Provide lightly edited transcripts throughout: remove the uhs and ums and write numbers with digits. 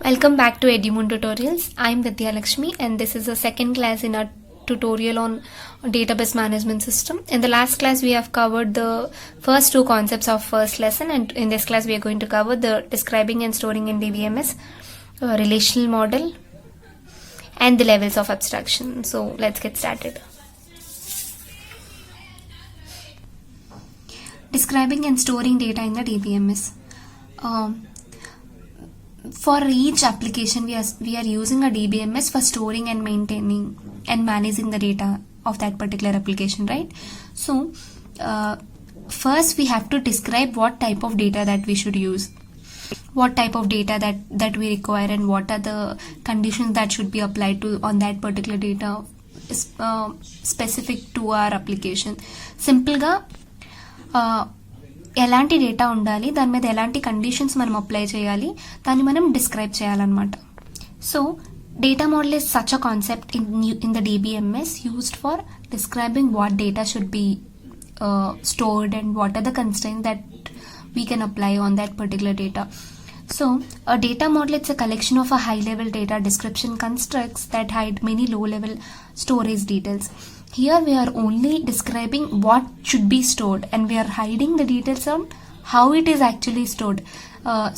Welcome back to Edumon Tutorials. I'm Vidya Lakshmi and this is the second class in our tutorial on database management system. In the last class we have covered the first two concepts of first lesson, and in this class we are going to cover the describing and storing in DBMS, relational model and the levels of abstraction. So let's get started. Describing and storing data in the DBMS. For each application we are using a DBMS for storing and maintaining and managing the data of that particular application, right? So first we have to describe what type of data that we should use, what type of data that we require, and what are the conditions that should be applied to on that particular data specific to our application. Simple ga ఎలాంటి data ఉండాలి, దాని మీద ఎలాంటి conditions మనం apply చేయాలి, దాన్ని మనం describe చేయాలన్నమాట. So data model is such a concept in the DBMS used for describing what data should be stored and what are the constraints that we can apply on that particular data. So a data model, it's a collection of a high level data description constructs that hide many low level storage details. Here we are only describing what should be stored and we are hiding the details on how it is actually stored.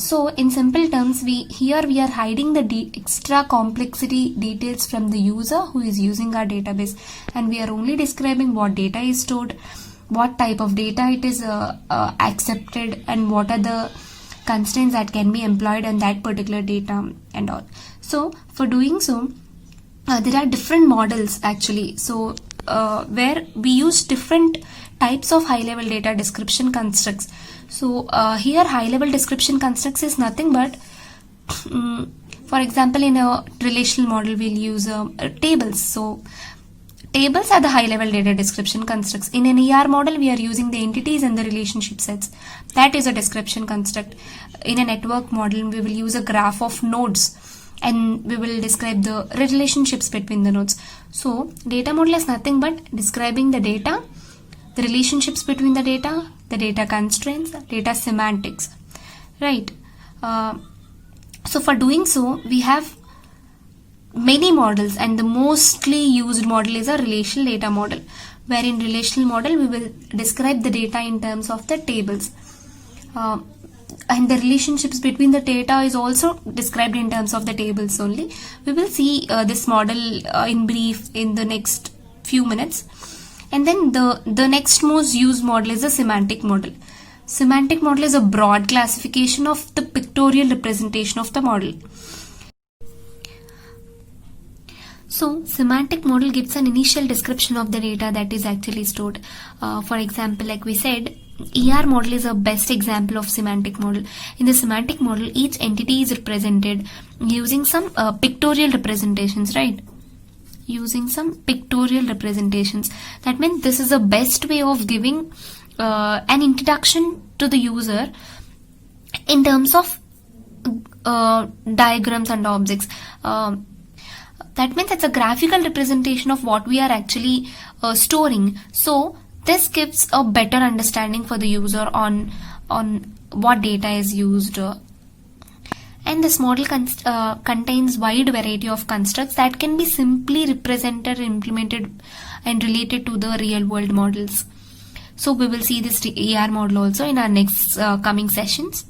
So in simple terms, we are hiding the extra complexity details from the user who is using our database, and we are only describing what data is stored, what type of data it is accepted, and what are the constraints that can be employed on that particular data and all. So for doing so, there are different models actually. So where we use different types of high level data description constructs. So here high level description constructs is nothing but for example, in a relational model we'll use tables. So tables are the high level data description constructs. In an ER model we are using the entities and the relationship sets. That is a description construct. In a network model we will use a graph of nodes and we will describe the relationships between the nodes. So data model is nothing but describing the data, the relationships between the data constraints, data semantics, right? So for doing so we have many models, and the mostly used model is a relational data model, where in relational model we will describe the data in terms of the tables, and the relationships between the data is also described in terms of the tables only. We will see this model in brief in the next few minutes. And then the next most used model is a semantic model. Semantic model is a broad classification of the pictorial representation of the model. So semantic model gives an initial description of the data that is actually stored. For example, like we said, ER model is a best example of semantic model. In the semantic model, each entity is represented using some pictorial representations, right? Using some pictorial representations. That means this is the best way of giving an introduction to the user in terms of diagrams and objects. That means it's a graphical representation of what we are actually storing. So this gives a better understanding for the user on what data is used. And this model contains wide variety of constructs that can be simply represented, implemented, and related to the real world models. So we will see this ER model also in our next coming sessions.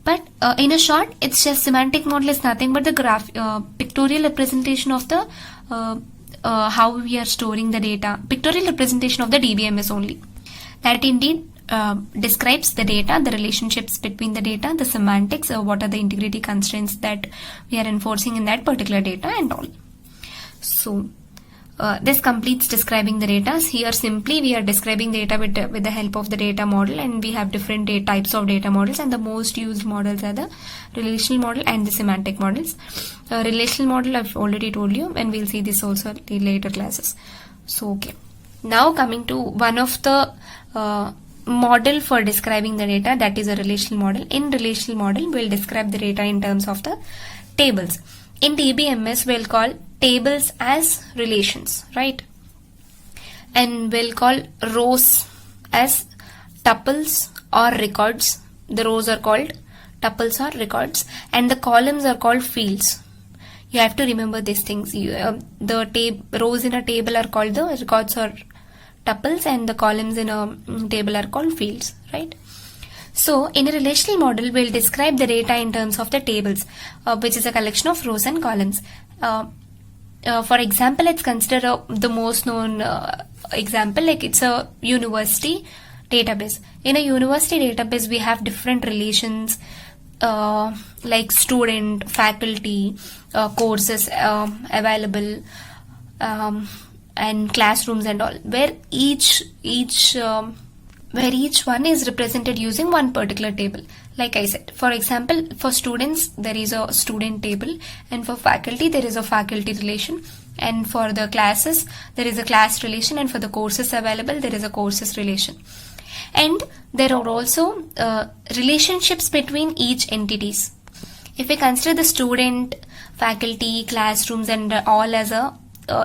But in a short, it's just semantic model is nothing but the pictorial representation of the how we are storing the data, pictorial representation of the DBMS only. That indeed describes the data, the relationships between the data, the semantics, what are the integrity constraints that we are enforcing in that particular data and all. So this completes describing the data. Here simply we are describing data with the help of the data model, and we have different types of data models, and the most used models are the relational model and the semantic models. Relational model I've already told you, and we'll see this also in later classes. So okay, now coming to one of the model for describing the data, that is a relational model. In relational model we'll describe the data in terms of the tables. In DBMS we'll call tables as relations, right? And we'll call rows as tuples or records. The rows are called tuples are records, and the columns are called fields. You have to remember these things. The rows in a table are called the records or tuples, and the columns in a table are called fields, right? So in a relational model, we'll describe the data in terms of the tables, which is a collection of rows and columns. For example, let's consider the most known example, like it's a university database. In a university database, we have different relations like student, faculty, courses available, and classrooms and all, where each one is represented using one particular table. Like I said, for example, for students there is a student table, and for faculty there is a faculty relation, and for the classes there is a class relation, and for the courses available there is a courses relation. And there are also relationships between each entities. If we consider the student, faculty, classrooms and all as a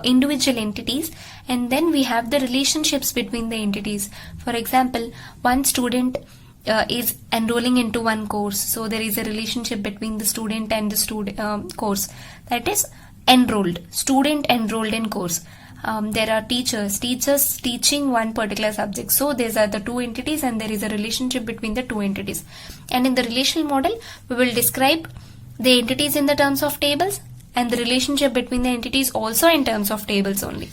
individual entities, and then we have the relationships between the entities. For example, one student is enrolling into one course, so there is a relationship between the student and the course, that is enrolled, student enrolled in course. There are teachers teaching one particular subject, so these are the two entities and there is a relationship between the two entities. And in the relational model, we will describe the entities in the terms of tables and the relationship between the entities also in terms of tables only.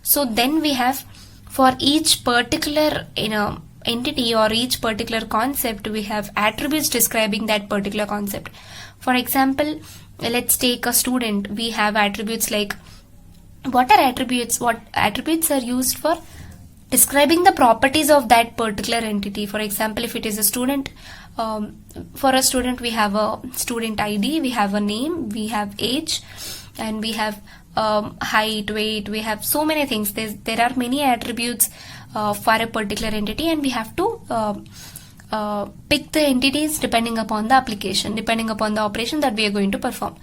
So then we have, for each particular entity or each particular concept, we have attributes describing that particular concept. For example, let's take a student. We have attributes like, what are attributes? What attributes are used for describing the properties of that particular entity? For example, if it is a student, for a student we have a student ID, we have a name, we have age, and we have height, weight, we have so many things. There are many attributes for a particular entity, and we have to pick the entities depending upon the application, depending upon the operation that we are going to perform,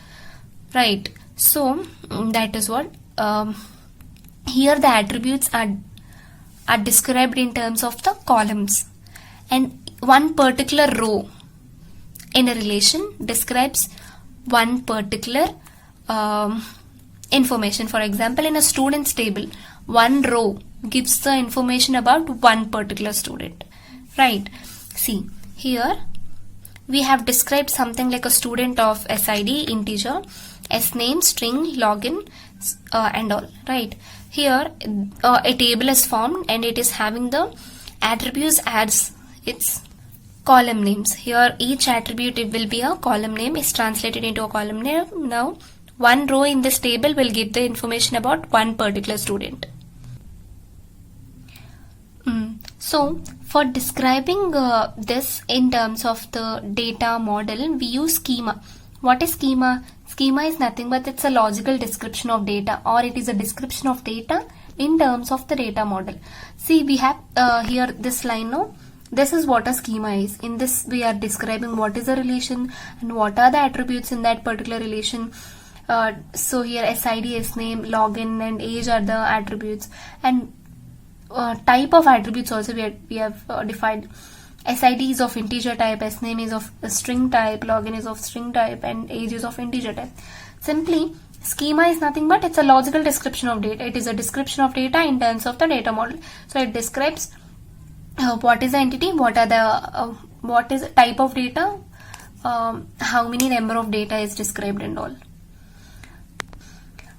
right? So that is what here the attributes are described in terms of the columns, and one particular row in a relation describes one particular information. For example, in a student's table, one row gives the information about one particular student, right? See, here we have described something like a student of SID, integer, SNAME, string, login, and all, right? Here a table is formed and it is having the attributes as its column names. Here each attribute, it will be a column name, is translated into a column name. Now one row in this table will give the information about one particular student. So for describing this in terms of the data model, we use schema. What is schema? Schema is nothing but it's a logical description of data, or it is a description of data in terms of the data model. See, we have here this line now. This is what a schema is. In this we are describing what is a relation and what are the attributes in that particular relation. So here SID, SNAME, login and age are the attributes, and type of attributes also we have defined. SID is of integer type, SNAME is of string type, login is of string type, and age is of integer type. Simply, schema is nothing but it's a logical description of data. It is a description of data in terms of the data model. So it describes what is the entity, what are the what is the type of data, how many number of data is described and all.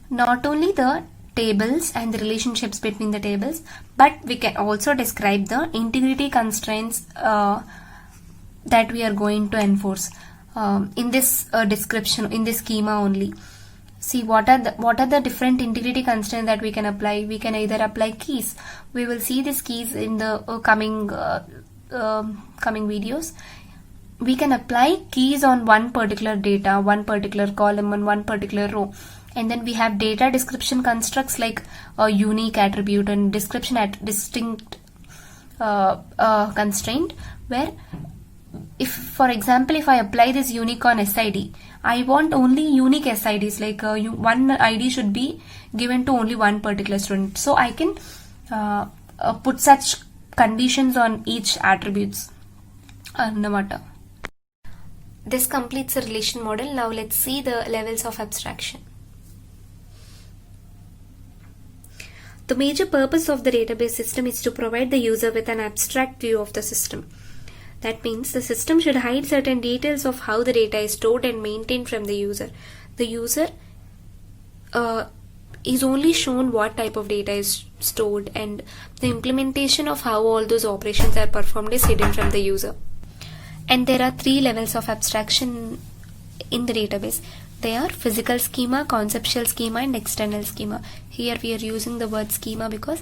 Not only the tables and the relationships between the tables, but we can also describe the integrity constraints that we are going to enforce in this description, in this schema only. See, what are the different integrity constraints that we can apply? We can either apply keys. We will see these keys in the coming videos. We can apply keys on one particular data, one particular column, and one particular row. And then we have data description constructs like a unique attribute and description at distinct constraint, where if, for example, if I apply this unique on SID, I want only unique SIDs, like one ID should be given to only one particular student. So I can put such conditions on each attributes. this completes the relation model. Now let's see the levels of abstraction. The major purpose of the database system is to provide the user with an abstract view of the system. That means the system should hide certain details of how the data is stored and maintained from the user. The user is only shown what type of data is stored, and the implementation of how all those operations are performed is hidden from the user. And there are 3 levels of abstraction in the database. They are physical schema, conceptual schema, and external schema. Here we are using the word schema because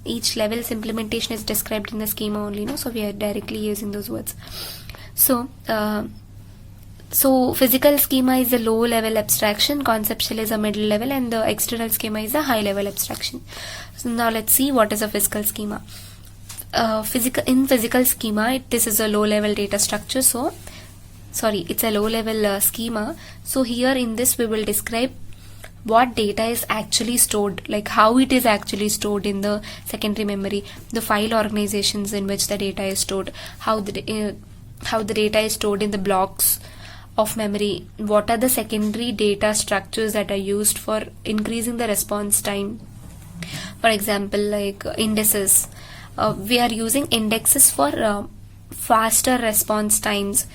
each level's implementation is described in the schema only, no? So we are directly using those words. So physical schema is a low level abstraction, conceptual is a middle level, and the external schema is a high level abstraction. So now let's see what is a physical schema. Physical schema, this is a low level data structure. It's a low level schema. So here in this we will describe what data is actually stored, like how it is actually stored in the secondary memory, the file organizations in which the data is stored, how the data is stored in the blocks of memory, what are the secondary data structures that are used for increasing the response time. For example, like indices. We are using indexes for faster response times,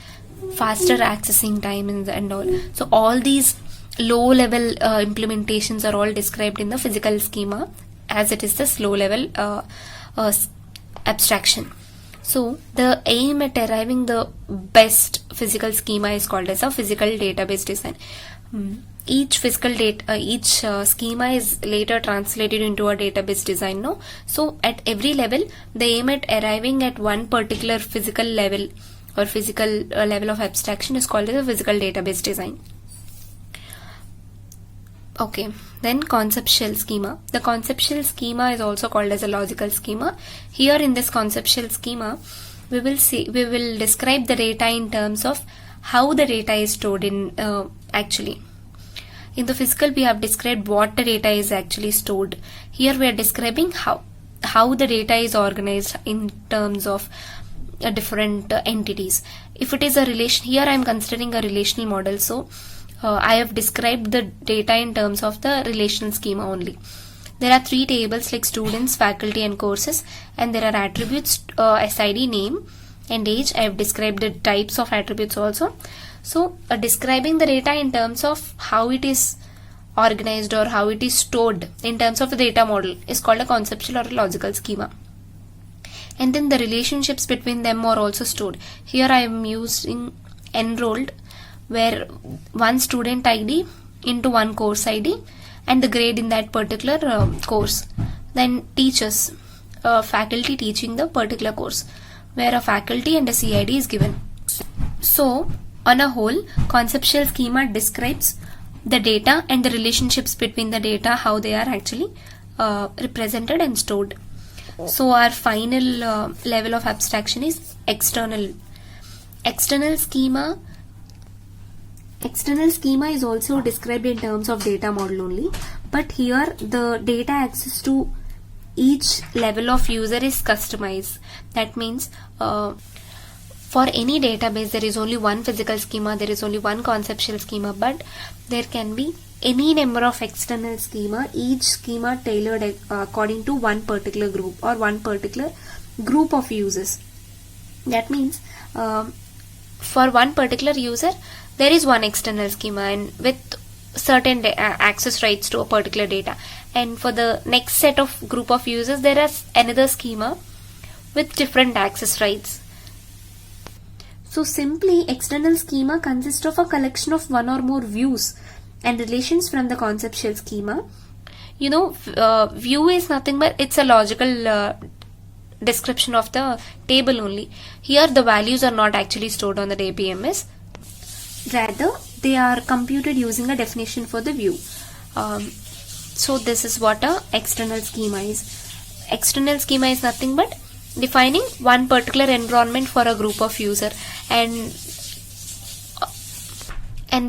faster accessing time, and all. So all these low level implementations are all described in the physical schema, as it is this low level abstraction. So the aim at arriving the best physical schema is called as a physical database design. Each schema is later translated into a database design, no? So at every level, the aim at arriving at one particular physical level or physical level of abstraction is called as a physical database design. Okay, then conceptual schema. The conceptual schema is also called as a logical schema. Here in this conceptual schema, we will describe the data in terms of how the data is stored in actually. In the physical, we have described what the data is actually stored. Here we are describing how the data is organized in terms of different entities. If it is a relation, here I am considering a relational model. So I have described the data in terms of the relational schema only. There are 3 tables like students, faculty, and courses, and there are attributes, SID, name, and age. I have described the types of attributes also. So describing the data in terms of how it is organized or how it is stored in terms of the data model is called a conceptual or a logical schema. And then the relationships between them are also stored. Here I am using enrolled, where one student ID into one course ID and the grade in that particular course. Then teachers, faculty teaching the particular course, where a faculty and a CID is given. So on a whole, conceptual schema describes the data and the relationships between the data, how they are actually represented and stored. So our final level of abstraction is external. External schema is also described in terms of data model only, but here the data access to each level of user is customized. That means for any database there is only one physical schema, there is only one conceptual schema, but there can be any number of external schema, each schema tailored according to one particular group or one particular group of users. That means for one particular user there is one external schema and with certain access rights to a particular data, and for the next set of group of users there is another schema with different access rights. So simply, external schema consists of a collection of one or more views and relations from the conceptual schema. View is nothing but it's a logical description of the table only. Here the values are not actually stored on the DBMS. Rather, they are computed using a definition for the view. So this is what a external schema is. External schema is nothing but defining one particular environment for a group of user, and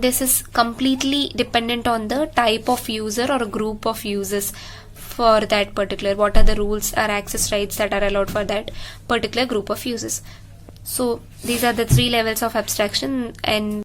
this is completely dependent on the type of user or a group of users for that particular, what are the rules or access rights that are allowed for that particular group of users. So these are the 3 levels of abstraction, and